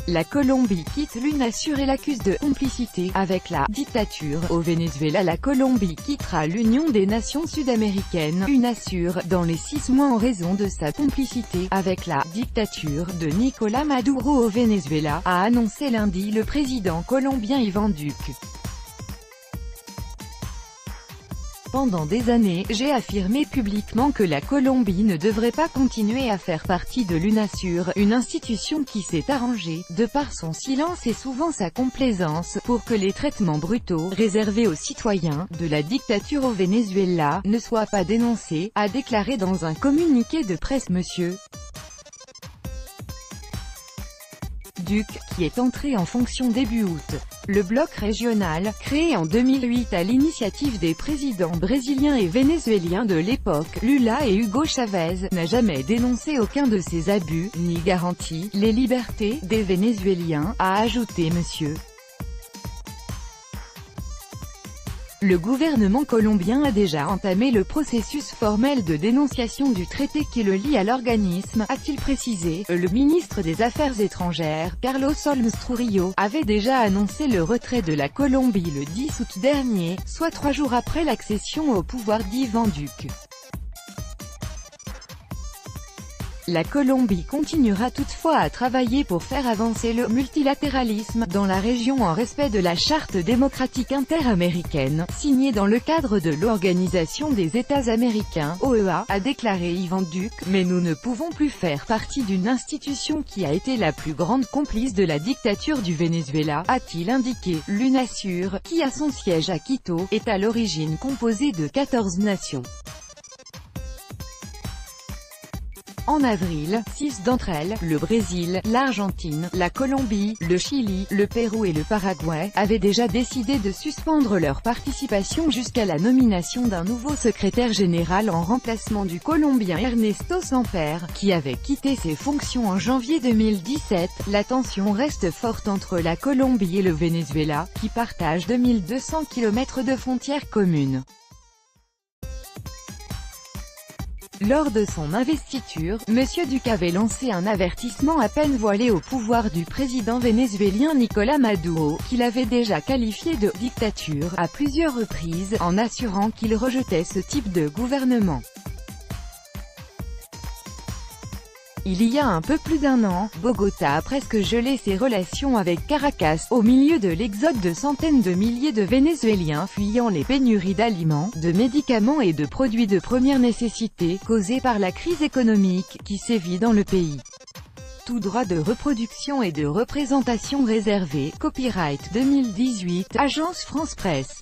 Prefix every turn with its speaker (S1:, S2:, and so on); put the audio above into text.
S1: La Colombie quitte l'UNASUR et l'accuse de complicité avec la dictature. Au Venezuela, la Colombie quittera l'Union des Nations Sud-Américaines, UNASUR, dans les 6 mois en raison de sa complicité avec la dictature de Nicolás Maduro au Venezuela, a annoncé lundi le président colombien Iván Duque. Pendant des années, j'ai affirmé publiquement que la Colombie ne devrait pas continuer à faire partie de l'UNASUR, une institution qui s'est arrangée, de par son silence et souvent sa complaisance, pour que les traitements brutaux, réservés aux citoyens, de la dictature au Venezuela, ne soient pas dénoncés, a déclaré dans un communiqué de presse M. Duque, qui est entré en fonction début août. Le bloc régional, créé en 2008 à l'initiative des présidents brésiliens et vénézuéliens de l'époque, Lula et Hugo Chavez, n'a jamais dénoncé aucun de ces abus, ni garanti les libertés des Vénézuéliens, a ajouté M. Le gouvernement colombien a déjà entamé le processus formel de dénonciation du traité qui le lie à l'organisme, a-t-il précisé. Le ministre des Affaires étrangères, Carlos Holmes Trujillo, avait déjà annoncé le retrait de la Colombie le 10 août dernier, soit 3 jours après l'accession au pouvoir d'Iván Duque. La Colombie continuera toutefois à travailler pour faire avancer le multilatéralisme dans la région en respect de la Charte démocratique interaméricaine, signée dans le cadre de l'Organisation des États américains, OEA, a déclaré Iván Duque, mais nous ne pouvons plus faire partie d'une institution qui a été la plus grande complice de la dictature du Venezuela, a-t-il indiqué. L'UNASUR, qui a son siège à Quito, est à l'origine composée de 14 nations. En avril, 6 d'entre elles, le Brésil, l'Argentine, la Colombie, le Chili, le Pérou et le Paraguay, avaient déjà décidé de suspendre leur participation jusqu'à la nomination d'un nouveau secrétaire général en remplacement du Colombien Ernesto Samper, qui avait quitté ses fonctions en janvier 2017. La tension reste forte entre la Colombie et le Venezuela, qui partagent 2200 km de frontières communes. Lors de son investiture, M. Duque avait lancé un avertissement à peine voilé au pouvoir du président vénézuélien Nicolás Maduro, qu'il avait déjà qualifié de « dictature » à plusieurs reprises, en assurant qu'il rejetait ce type de gouvernement. Il y a un peu plus d'1 an, Bogota a presque gelé ses relations avec Caracas, au milieu de l'exode de centaines de milliers de Vénézuéliens fuyant les pénuries d'aliments, de médicaments et de produits de première nécessité, causées par la crise économique qui sévit dans le pays. Tout droit de reproduction et de représentation réservé, copyright 2018, Agence France Presse.